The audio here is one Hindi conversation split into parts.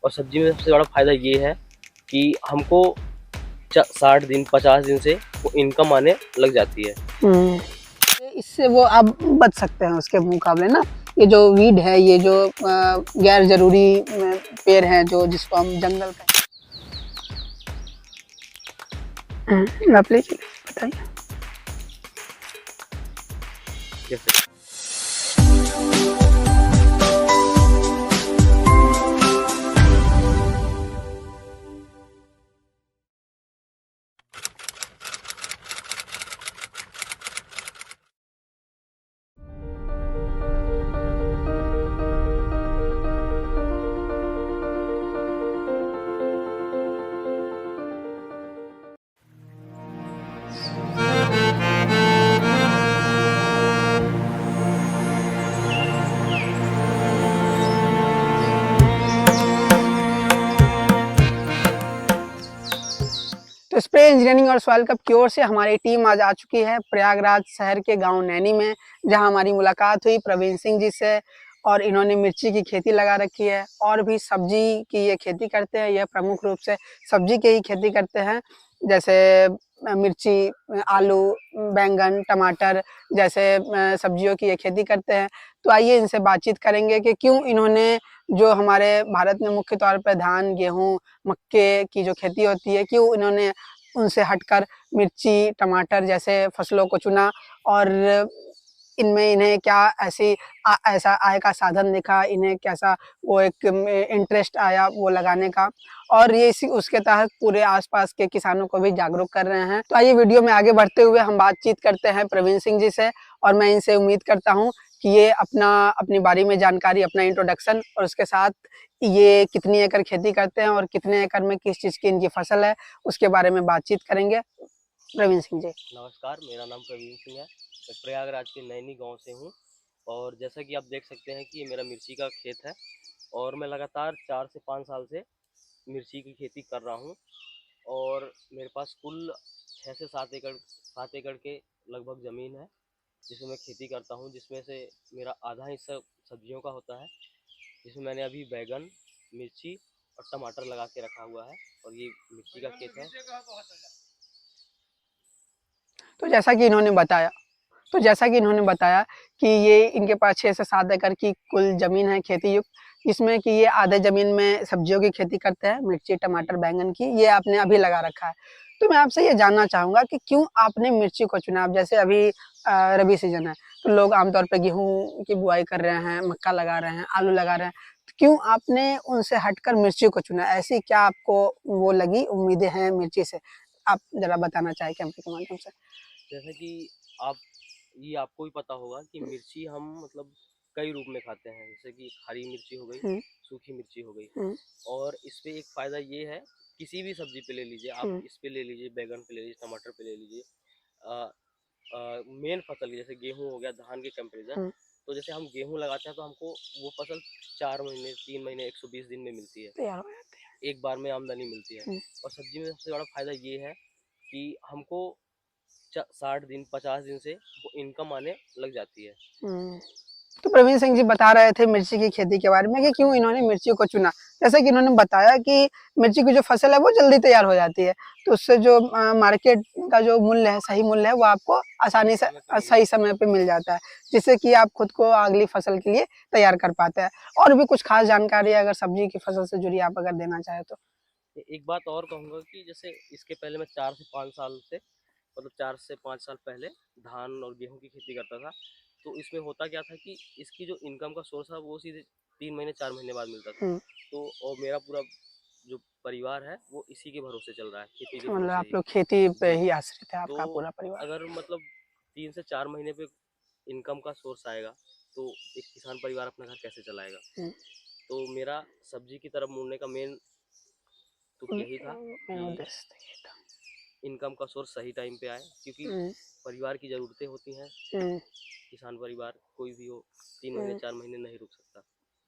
और सब्जी में सबसे बड़ा फ़ायदा ये है कि हमको 60 दिन 50 दिन से वो इनकम आने लग जाती है। इससे वो आप बच सकते हैं उसके मुकाबले ना। ये जो वीड है, ये जो गैर जरूरी पेड़ हैं जो जिसको हम जंगल कहते हैं। आप लीजिए बताइए। जैसे तो स्प्रे इंजीनियरिंग और सॉइल कप की ओर से हमारी टीम आज आ चुकी है प्रयागराज शहर के गांव नैनी में, जहां हमारी मुलाकात हुई प्रवीण सिंह जी से। और इन्होंने मिर्ची की खेती लगा रखी है और भी सब्जी की ये खेती करते हैं। यह प्रमुख रूप से सब्जी की ही खेती करते हैं, जैसे मिर्ची, आलू, बैंगन, टमाटर जैसे सब्जियों की ये खेती करते हैं। तो आइए इनसे बातचीत करेंगे कि क्यों इन्होंने जो हमारे भारत में मुख्य तौर पर धान, गेहूँ, मक्के की जो खेती होती है, क्यों इन्होंने उनसे हटकर मिर्ची, टमाटर जैसे फसलों को चुना और इनमें इन्हें क्या ऐसा आय का साधन दिखा, इन्हें कैसा वो एक इंटरेस्ट आया वो लगाने का, और ये इसी उसके तहत पूरे आसपास के किसानों को भी जागरूक कर रहे हैं। तो आइए वीडियो में आगे बढ़ते हुए हम बातचीत करते हैं प्रवीण सिंह जी से, और मैं इनसे उम्मीद करता हूँ कि ये अपनी बारे में जानकारी, अपना इंट्रोडक्शन और उसके साथ ये कितनी एकड़ खेती करते हैं और कितने एकड़ में किस चीज़ की इनकी फसल है, उसके बारे में बातचीत करेंगे। प्रवीण सिंह जी नमस्कार, मेरा नाम प्रवीण सिंह है। मैं प्रयागराज के नैनी गांव से हूं और जैसा कि आप देख सकते हैं कि ये मेरा मिर्ची का खेत है और मैं लगातार 4 से 5 साल से मिर्ची की खेती कर रहा हूं। और मेरे पास कुल 6 से 7 एकड़ के लगभग ज़मीन है जिसमें मैं खेती करता हूं, जिसमें से मेरा आधा हिस्सा सब्जियों का होता है, जिसमें मैंने अभी बैगन, मिर्ची और टमाटर लगा के रखा हुआ है और ये मिर्ची का खेत है। तो जैसा कि इन्होंने बताया कि ये इनके पास 6 से 7 एकड़ की कुल ज़मीन है खेती युक्त, जिसमें कि ये आधे ज़मीन में सब्जियों की खेती करते हैं, मिर्ची, टमाटर, बैंगन की, ये आपने अभी लगा रखा है। तो मैं आपसे ये जानना चाहूँगा कि क्यों आपने मिर्ची को चुना? अब जैसे अभी रबी सीज़न है, तो लोग आमतौर पे गेहूँ की बुआई कर रहे हैं, मक्का लगा रहे हैं, आलू लगा रहे हैं, तो क्यों आपने उनसे हटकर मिर्ची को चुना? ऐसी क्या आपको वो लगी, उम्मीदें हैं मिर्ची से? आप ज़रा बताना चाहें कैमरे के माध्यम से? जैसे कि आप ये आपको भी पता होगा कि मिर्ची हम मतलब कई रूप में खाते हैं, जैसे कि हरी मिर्ची हो गई, हुँ, सूखी मिर्ची हो गई। हुँ, और इस पे एक फ़ायदा ये है, किसी भी सब्जी पे ले लीजिए आप, हुँ, इस पे ले लीजिए, बैगन पे ले लीजिए, टमाटर पे ले लीजिए, मेन फसल जैसे गेहूँ हो गया, धान के कंपैरिजन। हुँ। तो जैसे हम गेहूँ लगाते हैं तो हमको वो फसल 4 महीने 3 महीने 120 दिन में मिलती है, तैयार हो जाते हैं। एक बार में आमदनी मिलती है। हुँ, और सब्जी में सबसे बड़ा फ़ायदा ये है कि हमको 60 दिन 50 दिन से वो इनकम आने लग जाती है। हुँ। तो प्रवीण सिंह जी बता रहे थे मिर्ची की खेती के बारे में कि क्यों इन्होंने मिर्ची को चुना। जैसे कि इन्होंने बताया कि मिर्ची की जो फसल है वो जल्दी तैयार हो जाती है, तो उससे जो मार्केट का जो मूल्य है, सही मूल्य है, वो आपको सही आसानी से समय पे मिल सही जाता है। समय पे मिल जाता है, जिससे कि आप खुद को अगली फसल के लिए तैयार कर पाते हैं। और भी कुछ खास जानकारी अगर सब्जी की फसल से जुड़ी आप अगर देना चाहें तो? एक बात और कहूँगा कि जैसे इसके पहले मैं 4 से 5 साल से मतलब 4 से 5 साल पहले धान और गेहूँ की खेती करता था। तो इसमें होता क्या था कि इसकी जो इनकम का सोर्स था वो सीधे 3 महीने 4 महीने बाद मिलता था। हुँ, तो और मेरा पूरा जो परिवार है वो इसी के भरोसे चल रहा है, खेती के अच्छा, मतलब भरोसे आप ही। लोग खेती पे जी। ही आश्रित है तो आपका पूरा परिवार। अगर मतलब 3 से 4 महीने पे इनकम का सोर्स आएगा तो एक किसान परिवार अपना घर कैसे चलाएगा? हुँ, तो मेरा सब्जी की तरफ मुड़ने का मेन तुक यही था मेरा कि उद्देश्य तो ये था। इनकम का सोर्स सही टाइम पे आए, क्योंकि हुँ, परिवार की ज़रूरतें होती हैं। हुँ, किसान परिवार कोई भी हो 3 महीने हुँ। 4 महीने नहीं रुक सकता।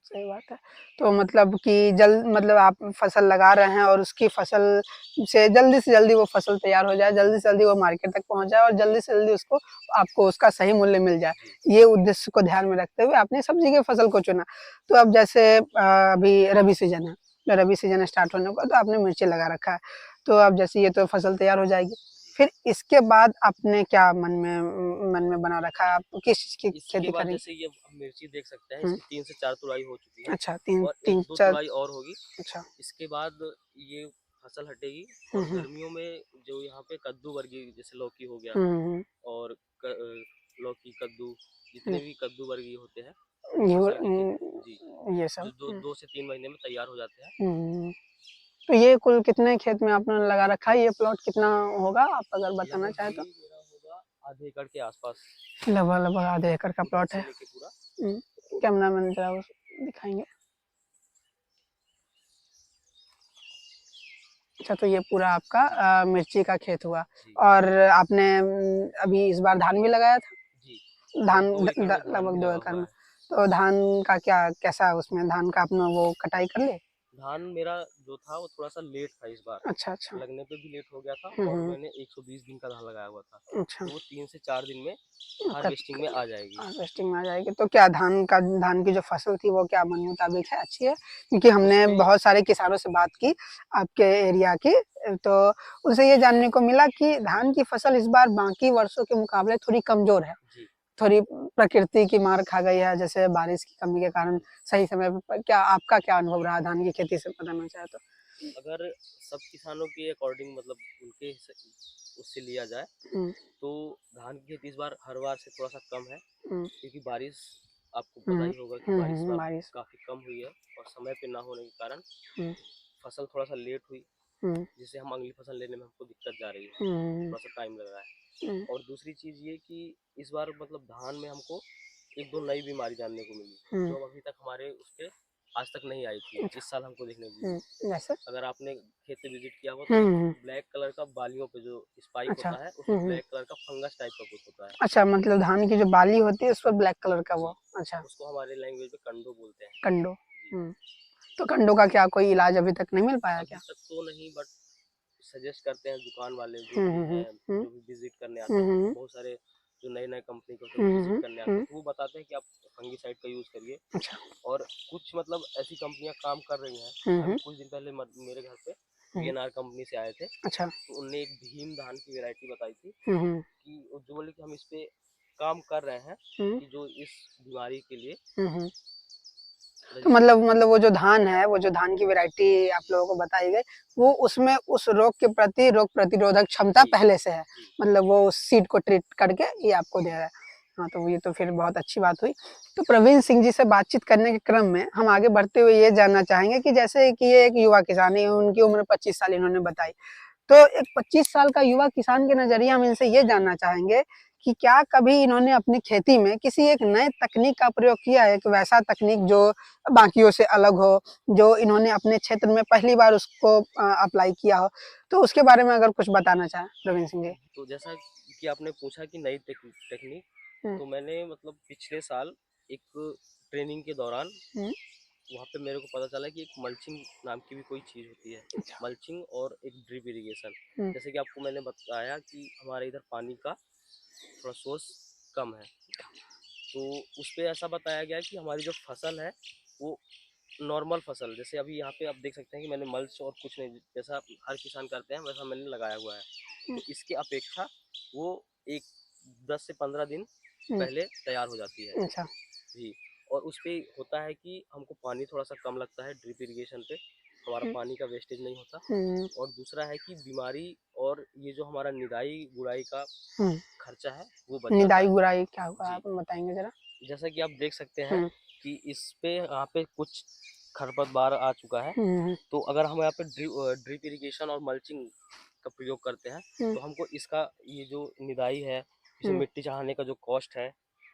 सही बात है। तो मतलब कि मतलब आप फसल लगा रहे हैं और उसकी फसल से जल्दी वो फसल तैयार हो जाए, जल्दी से जल्दी वो मार्केट तक पहुँच जाए और जल्दी से जल्दी उसको आपको उसका सही मूल्य मिल जाए। जी। ये उद्देश्य को ध्यान में रखते हुए आपने सब्जी की फसल को चुना। तो अब जैसे अभी रबी सीज़न है, रबी सीजन स्टार्ट होने को, तो आपने मिर्ची लगा रखा है। तो अब जैसे ये तो फसल तैयार हो जाएगी, फिर इसके बाद आपने क्या मन में बना रखा है, आप किस चीज़ की इसके खेती बाद करेंगे? जैसे ये हम मिर्ची देख सकते हैं, हुँ, इसकी 3 से 4 तुड़ाई हो चुकी है अच्छा 3 और 3 1-2 4 तुड़ाई और होगी। अच्छा। इसके बाद ये फसल हटेगी हुँ, और हुँ, गर्मियों में जो यहाँ पे कद्दू वर्गीय जैसे लौकी हो गया हुँ, हुँ, और लौकी, कद्दू, हुँ, जितने भी कद्दू वर्गीय होते हैं, वो ये फसल की खेती जी, ये जो सब। 2 से 3 महीने में तैयार हो जाते हैं। हुँ। तो ये कुल कितने खेत में आपने लगा रखा है? ये प्लॉट कितना होगा, आप अगर बताना लगभग चाहें भाई तो? मेरा होगा आधे एकड़ के आसपास, लगभग आधे एकड़ का उधर प्लॉट से है। लेके पूरा। हुँ, कैमरामैन ज़रा उस दिखाएँगे। अच्छा, तो ये पूरा आपका जी, मिर्ची का खेत हुआ, जी, और आपने अभी इस बार धान भी लगाया था? जी। धान लगभग 2 द एकड़ द में धान भी लगभग 2 लगा एकड़ हुआ में। है। तो धान का क्या कैसा उसमें धान का आपने वो कटाई कर ली? धान मेरा जो था वो थोड़ा-सा लेट था इस बार, अच्छा, अच्छा। लगने पे भी लेट हो गया था हुँ, और हुँ। मैंने 120 दिन का धान लगाया हुआ था। अच्छा। तो वो 3 से 4 दिन में कट हार्वेस्टिंग में आ जाएगी। हार्वेस्टिंग में आ जाएगी। तो क्या धान की जो फसल थी वो क्या मन मुताबिक है, अच्छी है? क्योंकि हमने उसपे बहुत सारे किसानों से बात की आपके एरिया की, तो उनसे ये जानने को मिला कि धान की फसल इस बार बाकी वर्षों के मुकाबले थोड़ी कमज़ोर है। जी, थोड़ी प्रकृति की मार खा गई है, जैसे बारिश की कमी के कारण जी। सही समय पर। क्या आपका क्या अनुभव रहा धान की खेती से बताना चाहें तो? अगर सब किसानों के अकॉर्डिंग मतलब उनके उससे लिया जाए हुँ, तो धान की खेती इस बार हर बार से थोड़ा-सा कम है हुँ, क्योंकि बारिश आपको पता हुँ, ही होगा कि हुँ, बारिश इस बार बारिश। काफ़ी कम हुई है और समय पे ना होने के कारण हुँ, फसल थोड़ा-सा लेट हुई, हुँ, जिससे हम अगली फसल लेने में हमको दिक्कत जा रही है, हुँ, थोड़ा-सा टाइम लग रहा है। हुँ, और दूसरी चीज़ ये कि इस बार मतलब धान में हमको 1-2 नई बीमारी जानने को मिली, हुँ, जो अभी तक हमारे उस पे आज तक नहीं आई थी, अच्छा, इस साल हमको देखने को मिली। हुँ, जैसे? अगर आपने खेत पे विज़िट किया हो तो हुँ, हुँ, ब्लैक कलर का बालियों पे जो स्पाइक अच्छा। होता है, उसपे हुँ, हुँ। ब्लैक कलर का फंगस टाइप का कुछ होता है। अच्छा, मतलब धान की जो बाली होती है उस पर ब्लैक कलर का जी, वो, अच्छा, उसको हमारे लैंग्वेज में कंडो बोलते हैं। कंडो। जी, हुँ, तो कंडो का क्या कोई इलाज अभी तक नहीं मिल पाया अभी क्या? तक तो नहीं बट सजेस्ट करते हैं दुकान वाले जो हुँ, भी हुँ, हुँ, हैं, हुँ, जो भी विज़िट करने आते हुँ, हैं, हुँ, बहुत सारे जो नए-नए कंपनी के होते हैं, हुँ, वो हुँ, विज़िट हुँ, करने आते हैं, हुँ, तो वो बताते हैं कि आप फंगिसाइड का यूज़ करिए अच्छा। और कुछ मतलब ऐसी कंपनियाँ काम कर रही हैं। हुँ, अभी हुँ, कुछ दिन पहले मेरे घर पे हुँ, वीएनआर कंपनी से आए थे, अच्छा। तो उनने एक भीम धान की वैरायटी बताई थी हुँ, हुँ, कि वो जो बोले कि हम इस पे काम कर रहे हैं हुँ, कि जो इस बीमारी के लिए हुँ, हुँ। तो रजिस्टर। मतलब वो जो धान है, वो जो धान की वैरायटी आप लोगों को बताई गई, वो उसमें उस रोग के प्रति रोग प्रतिरोधक क्षमता जी, पहले से है। जी, मतलब वो उस सीड को ट्रीट करके ये आपको दे जी, रहा है। हाँ, तो ये तो फिर बहुत अच्छी बात हुई। तो प्रवीण सिंह जी से बातचीत करने के क्रम में हम आगे बढ़ते हुए ये जानना चाहेंगे कि जैसे कि ये एक युवा किसान है, उनकी उम्र 25 साल इन्होंने बताई। तो एक 25 साल का युवा किसान के नज़रिए हम इनसे ये जानना चाहेंगे कि क्या कभी इन्होंने अपनी खेती में किसी एक नए तकनीक का प्रयोग किया है, एक वैसा तकनीक जो बाकियों से अलग हो, जो इन्होंने अपने क्षेत्र में पहली बार उसको अप्लाई किया हो? तो उसके बारे में अगर कुछ बताना चाहें, प्रवीण सिंह जी? तो जैसा कि आपने पूछा कि नई टेक्निक, हुँ, तो मैंने मतलब पिछले साल एक ट्रेनिंग के दौरान हुँ, वहाँ पे मेरे को पता चला कि एक मल्चिंग नाम की भी कोई चीज़ होती है। अच्छा, मल्चिंग और एक ड्रिप इरिगेशन। हुँ, जैसे कि आपको मैंने बताया कि हमारे इधर पानी का थोड़ा सोर्स कम है, तो उस पे ऐसा बताया गया कि हमारी जो फसल है वो नॉर्मल फसल, जैसे अभी यहाँ पे आप देख सकते हैं कि मैंने मल्च और कुछ नहीं, जैसा हर किसान करते हैं वैसा मैंने लगाया हुआ है। हुँ, तो इसके अपेक्षा वो एक 10 से 15 दिन हुँ, पहले तैयार हो जाती है। अच्छा, जी, और उस पे होता है कि हमको पानी थोड़ा-सा कम लगता है ड्रिप इरिगेशन पे, हमारा हुँ, पानी का वेस्टेज नहीं होता। हुँ, और दूसरा है कि बीमारी और ये जो हमारा निदाई-गुड़ाई का हुँ। खर्चा है, वो बच जाता है। निदाई-गुड़ाई क्या हुआ, जी, आप बताएँगे ज़रा? जैसा कि आप देख सकते हैं हुँ, कि इस पे यहाँ पे कुछ खरपतवार आ चुका है, हुँ, तो अगर हम यहाँ पे ड्रिप इरिगेशन और मल्चिंग का प्रयोग करते हैं, हुँ, तो हमको इसका ये जो निदाई है, इसमें हुँ। मिट्टी चढ़ाने का जो कॉस्ट है,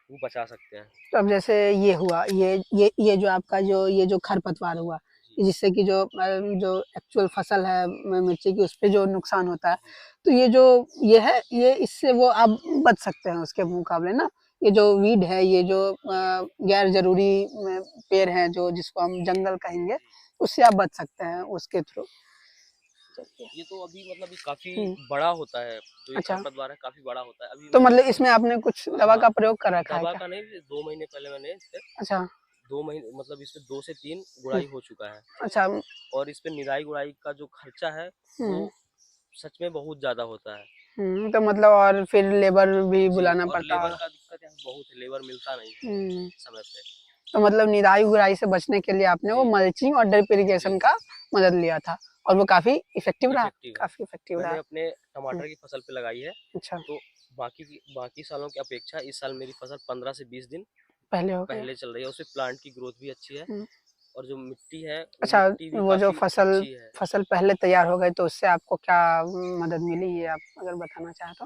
वो बचा सकते हैं। तो अब जैसे ये हुआ, ये जो आपका जो ये जो खरपतवार हुआ, जी, जिससे कि जो एक्चुअल फसल है मिर्ची की, उस पे जो नुकसान होता है, जी, तो ये जो ये है, ये इससे वो आप बच सकते हैं उसके मुकाबले ना? ये जो वीड है, ये जो गैर ज़रूरी पेड़ हैं, जो जिसको हम जंगल कहेंगे, जी, उससे आप बच सकते हैं जी। उसके थ्रू। चलिए। ये तो अभी मतलब ये काफ़ी हुँ, बड़ा होता है, जो ये अच्छा। खरपतवार है काफ़ी बड़ा होता है। अभी तो मैंने मतलब इसमें आपने कुछ दवा हाँ, का प्रयोग कर रखा है दवा क्या? का नहीं, 2 महीने पहले मैंने इस पे अच्छा, 2 महीने मतलब इस पे 2 से 3 हम्म, गुड़ाई हो चुका है। अच्छा। और इस पे निराई गुड़ाई का जो खर्चा है वो हम्म, सच में बहुत ज़्यादा होता है। तो मतलब और फिर लेबर भी जी, बुलाना और पड़ता लेबर होगा। का दिक्कत है, बहुत है, लेबर मिलता नहीं है हम्म, समय पे। तो मतलब निराई गुड़ाई से बचने के लिए आपने वो जी, मल्चिंग और ड्रिप जी, इरिगेशन का मदद लिया था, और वो काफी इफेक्टिव रहा। इफ़ेक्टिव है। काफी इफेक्टिव रहा। मैंने अपने हम्म, टमाटर की फसल पे लगाई है, अच्छा, तो बाकी सालों की अपेक्षा इस साल मेरी फसल 15 से 20 दिन पहले हो गया। पहले चल रही है। उसमें प्लांट की ग्रोथ भी अच्छी है हम्म, और जो मिट्टी है वो अच्छा, मिट्टी भी वो जो काफ़ी फसल अच्छी है। फसल पहले तैयार हो गई तो उससे आपको क्या मदद मिली, ये आप अगर बताना चाहें तो।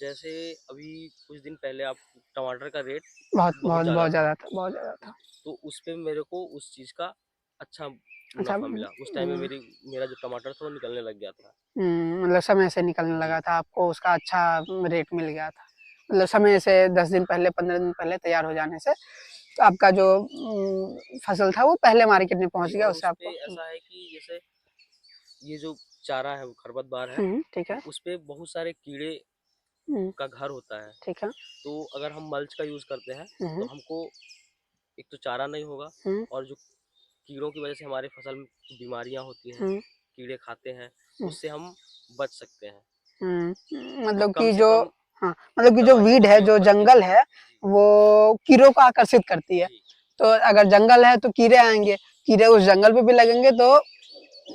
जैसे अभी कुछ दिन पहले आप टमाटर का रेट बहुत बहुत बहुत ज़्यादा बहुत था, ज्यादा था, बहुत ज्यादा था। तो उस पे मेरे को उस चीज़ का अच्छा अच्छा। मुनाफा मिला। उस टाइम में मेरा जो टमाटर था वो निकलने लग गया था। मतलब समय से निकलने जी, लगा था, आपको उसका अच्छा रेट मिल गया था। मतलब समय से 10 दिन पहले, 15 दिन पहले तैयार हो जाने से तो आपका जो फसल था वो पहले मार्केट में पहुंच जी, गया, और उससे उस आपको। पे ऐसा है कि जैसे ये जो चारा है वो खरपतवार है, ठीक तो है। उस पे बहुत सारे कीड़े हम्म, का घर होता है। ठीक है। तो अगर हम मल्च का यूज़ करते हैं तो हम्म, हमको एक तो चारा नहीं होगा, हम्म, और जो कीड़ों की वजह से हमारे फसल में बीमारियां होती हैं, हम्म, कीड़े खाते हैं, हम्म, उससे हम बच सकते हैं। तो मतलब कम कि से जो, कम हाँ, मतलब कि जो दवाइयों का वीड है, प्रयोग जो करके जंगल हम है, जी, वो कीड़ों को आकर्षित करती है। जी, तो अगर जंगल है तो कीड़े आएंगे, कीड़े उस जंगल पे भी लगेंगे तो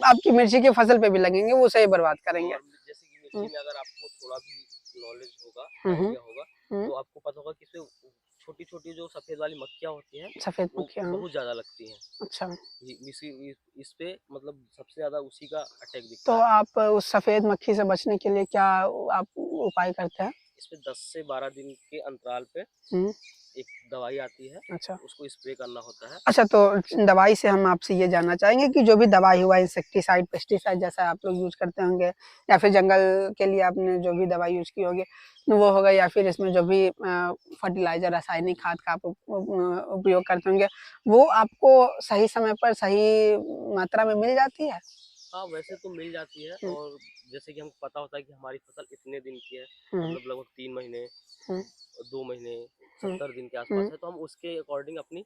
आपकी मिर्ची की फसल पे भी लगेंगे, वो सही बर्बाद करेंगे। और जैसे कि हम्म, मिर्ची में अगर आपको थोड़ा भी नॉलेज होगा, हम्म, आइडिया होगा, हम्म, तो आपको पता होगा कि इसमें छोटी छोटी जो सफ़ेद वाली मक्खियाँ होती हैं सफेद वो मक्खियाँ, हाँ। बहुत ज़्यादा लगती हैं। अच्छा, जी, इस पे मतलब सबसे ज़्यादा उसी का अटैक तो दिखता है। आप उस सफेद मक्खी से बचने के लिए क्या आप उपाय करते हैं? इस पे 10 से 12 दिन के अंतराल पे हम्म, एक दवाई आती है, अच्छा। उसको स्प्रे करना होता है। अच्छा, तो दवाई से हम आपसे ये जानना चाहेंगे कि जो भी दवाई हुआ, इंसेक्टिसाइड, पेस्टिसाइड जैसा आप लोग यूज़ करते होंगे, या फिर जंगल के लिए आपने जो भी दवाई यूज़ की होगी, वो होगा, या फिर इसमें जो भी फर्टिलाइज़र, रासायनिक खाद का आप उपयोग करते होंगे, वो आपको सही समय पर, सही मात्रा में मिल जाती है? हाँ, वैसे तो मिल जाती है, हुँ, और जैसे कि हमको पता होता है कि हमारी फसल इतने दिन की है, हुँ, मतलब लगभग 3 महीने, हुँ, 2 महीने, हुँ, 70 दिन के आसपास हुँ, है, तो हम उसके अकॉर्डिंग अपनी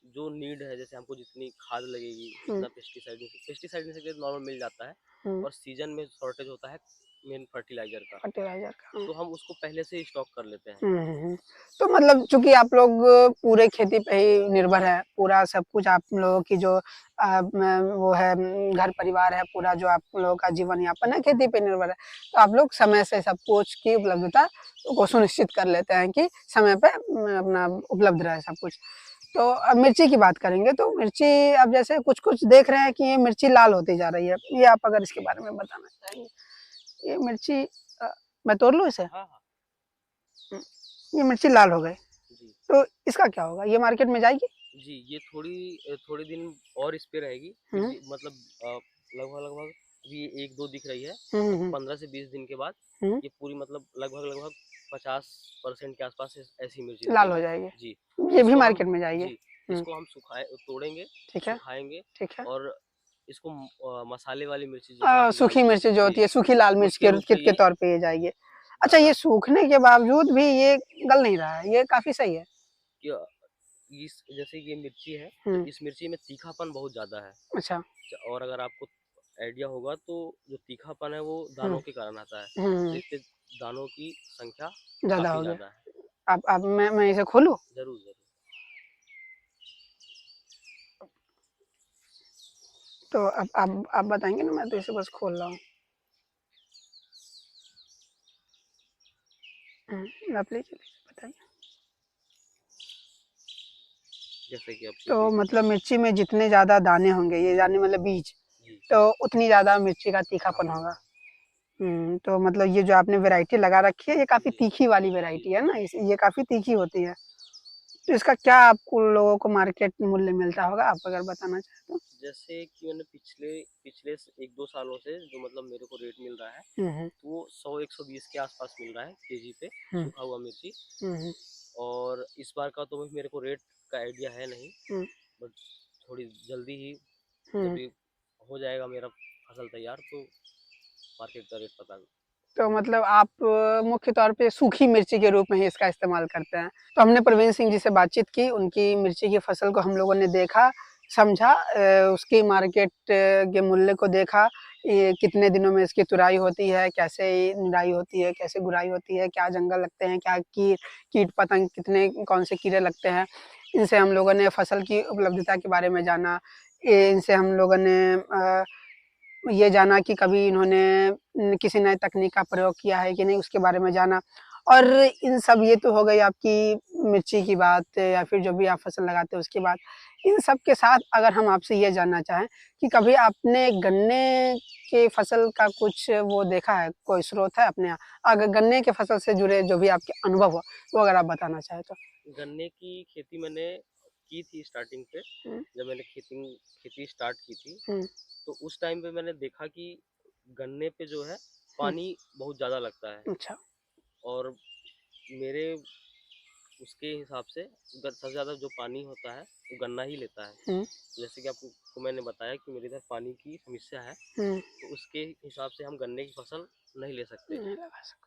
जो नीड है, जैसे हमको जितनी खाद लगेगी, हुँ, जितना पेस्टिसाइड नॉर्मल मिल जाता है, हुँ, और सीजन में शॉर्टेज होता है मेन फर्टिलाइज़र का, फर्टिलाइज़र का। तो हम उसको पहले से ही स्टॉक कर लेते हैं। हुँ। तो मतलब चूँकि आप लोग पूरे खेती पे ही निर्भर हैं, पूरा सब कुछ आप लोगों की जो वो है, घर परिवार है, पूरा जो आप लोगों का जीवन यापन है खेती पे निर्भर है। तो आप लोग समय से सब कुछ की उपलब्धता को सुनिश्चित कर लेते हैं कि समय पे अपना उपलब्ध रहे सब कुछ। तो अब मिर्ची की बात करेंगे, तो मिर्ची अब जैसे कुछ-कुछ देख रहे हैं कि ये मिर्ची लाल होती जा रही है। ये आप अगर इसके बारे में बताना चाहेंगे? ये मिर्ची मैं तोड़ लूँ इसे? हाँ, हाँ। हुँ, ये मिर्ची लाल हो गई। जी। तो इसका क्या होगा? ये मार्केट में जाएगी? जी, ये थोड़े दिन और इस पे रहेगी, फिर हुँ, मतलब लगभग-लगभग अभी 1-2 दिख रही है, हुँ, हुँ, और हुँ, 15 से 20 दिन के बाद हुँ, ये पूरी मतलब लगभग-लगभग 50% के आसपास ऐसी मिर्ची लाल हो दिखेगी। जाएगी। जी, ये भी इसको हम मार्केट में जाएगी। जी, हुँ, इसको हम तोड़ेंगे, ठीक है, सुखाएँगे, ठीक है। और इसको मसाले वाली मिर्ची जैसे आप सूखी जानते हैं, मिर्च जो होती जी, है, सूखी लाल मिर्च उसके के रूप में किट के ये तौर पे ये जाएगी। अच्छा, जाता ये है। सूखने के बावजूद भी ये गल नहीं रहा है, ये काफ़ी सही है। कि इस जैसे कि ये मिर्ची है, तो हुँ, इस मिर्ची में तीखापन बहुत ज़्यादा है। अच्छा। और अगर आपको आइडिया होगा तो जो तीखापन है वो हुँ, दानों के कारण आता है, तो हुँ, इस पे दानों की संख्या ज़्यादा काफ़ी हो गया। ज़्यादा है। अब मैं इसे खोलूँ? ज़रूर, ज़रूर। तो अब आप बताएँगे ना, मैं तो इसे बस खोल रहा हूँ। आप लीजिए, बताइए। जैसे कि आप तो देख मतलब सकते मिर्ची में जितने ज़्यादा दाने होंगे, ये दाने मतलब बीज, हैं। जी, तो उतनी ज़्यादा मिर्ची का तीखापन तीखापन होगा। होगा। तो मतलब ये जो आपने वैरायटी लगा रखी है, ये काफ़ी जी, तीखी वाली जी, वैरायटी है जी। ना? इस ये काफ़ी तीखी होती है। तो इसका क्या आपको लोगों को मार्केट मूल्य मिलता होगा, आप अगर बताना चाहें तो? जैसे कि मैंने पिछले पिछले 1-2 सालों से जो मतलब मेरे को रेट मिल रहा है, हुँ, हुँ, तो वो 100-120 के आसपास मिल रहा है केजी पे, हुँ, सूखा हुआ मिर्ची। हुँ, हुँ, और इस बार का तो मेरे को रेट का आइडिया है नहीं, हुँ, बट थोड़ी जल्दी ही जब हुँ। ये हो जाएगा मेरा फसल तैयार, तो मार्केट का रेट पता तो मतलब आप मुख्य तौर पे सूखी मिर्ची के रूप में ही इसका इस्तेमाल करते हैं। तो हमने प्रवीण सिंह जी से बातचीत की, उनकी मिर्ची की फसल को हम लोगों ने देखा, समझा, उसकी मार्केट के मूल्य को देखा, ये कितने दिनों में इसकी तुराई होती है, कैसे निराई होती है, कैसे गुड़ाई होती है, क्या जंगल लगते हैं, क्या कीट पतंग, कितने कौन से कीड़े लगते हैं। इनसे हम लोगों ने फसल की उपलब्धता के बारे में जाना। इनसे हम लोगों ने ये जाना कि कभी इन्होंने किसी नए तकनीक का प्रयोग किया है कि नहीं, उसके बारे में जाना। और इन सब, ये तो हो गई आपकी मिर्ची की बात, या फिर जो भी आप फसल लगाते हैं उसकी बात। इन सब के साथ अगर हम आपसे ये जानना चाहें कि कभी आपने गन्ने के फसल का कुछ वो देखा है, कोई स्रोत है अपने यहाँ? अगर गन्ने के फसल से जुड़े जो भी आपके अनुभव हो, वो अगर आप बताना चाहें तो? गन्ने की खेती मैंने की थी स्टार्टिंग पे, जब मैंने खेती स्टार्ट की थी, तो उस टाइम पे मैंने देखा कि गन्ने पे जो है पानी बहुत ज़्यादा लगता है। अच्छा। और मेरे उसके हिसाब से सबसे ज़्यादा जो पानी होता है वो गन्ना ही लेता है। जैसे कि आपको मैंने बताया कि मेरे इधर पानी की समस्या है, तो उसके हिसाब से हम गन्ने की फसल नहीं ले सकते।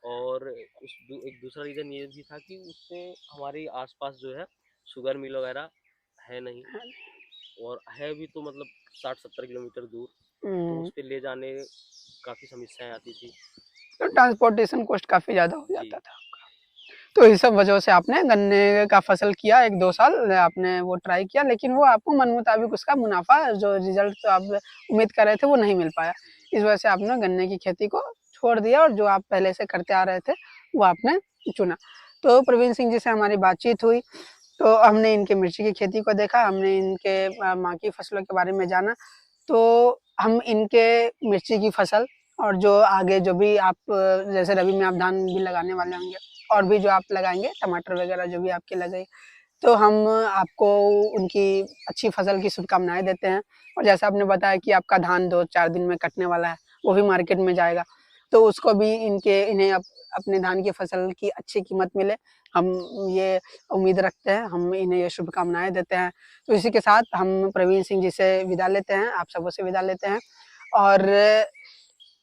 और एक दूसरा रीज़न ये भी था कि उससे हमारे आसपास जो है शुगर मिल वगैरह है नहीं, और है भी तो मतलब 60-70 किलोमीटर दूर, तो उस पे ले जाने काफ़ी समस्याएं आती थी। तो ट्रांसपोर्टेशन कॉस्ट काफ़ी ज़्यादा हो जी। जाता था। तो इस सब वजह से आपने गन्ने का फसल किया, 1-2 साल आपने वो ट्राई किया, लेकिन वो आपको मन मुताबिक उसका मुनाफ़ा, जो रिज़ल्ट तो आप उम्मीद कर रहे थे, वो नहीं मिल पाया। इस वजह से आपने गन्ने की खेती को छोड़ दिया और जो आप पहले से करते आ रहे थे, वो आपने चुना। तो प्रवीण सिंह जी से हमारी बातचीत हुई, तो हमने इनकी मिर्ची की खेती को देखा, हमने इनके माँ की फसलों के बारे में जाना। तो हम इनके मिर्ची की फसल और जो आगे जो भी आप जैसे रबी में आप धान भी लगाने वाले होंगे, और भी जो आप लगाएंगे टमाटर वगैरह जो भी आपकी लगे, तो हम आपको उनकी अच्छी फसल की शुभकामनाएं देते हैं। और जैसा आपने बताया कि आपका धान 2-4 दिन में कटने वाला है, वो भी मार्केट में जाएगा, तो उसको भी इन्हें अपने धान की फसल की अच्छी कीमत मिले, हम ये उम्मीद रखते हैं, हम इन्हें ये शुभकामनाएं देते हैं। तो इसी के साथ हम प्रवीण सिंह जी से विदा लेते हैं, आप सबों से विदा लेते हैं। और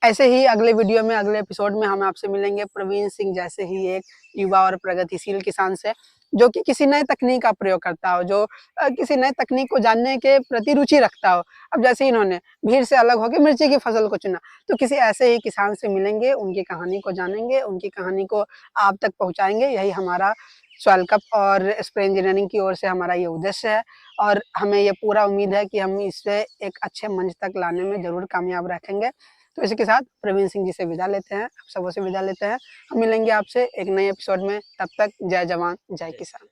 ऐसे ही अगले वीडियो में, अगले एपिसोड में हम आपसे मिलेंगे प्रवीण सिंह जैसे ही एक युवा और प्रगतिशील किसान से, जो कि किसी नए तकनीक का प्रयोग करता हो, जो किसी नए तकनीक को जानने के प्रति रुचि रखता हो। अब जैसे इन्होंने भीड़ से अलग होकर मिर्ची की फसल को चुना, तो किसी ऐसे ही किसान से मिलेंगे, उनकी कहानी को जानेंगे, उनकी कहानी को आप तक पहुँचाएँगे। यही हमारा सॉइल कप और स्प्रे इंजीनियरिंग की ओर से हमारा ये उद्देश्य है, और हमें ये पूरा उम्मीद है कि हम इसे एक अच्छे मंच तक लाने में ज़रूर कामयाब रखेंगे। तो इसी के साथ प्रवीण सिंह जी से विदा लेते हैं, आप सबों से विदा लेते हैं। हम मिलेंगे आपसे एक नए एपिसोड में, तब तक जय जवान, जय किसान।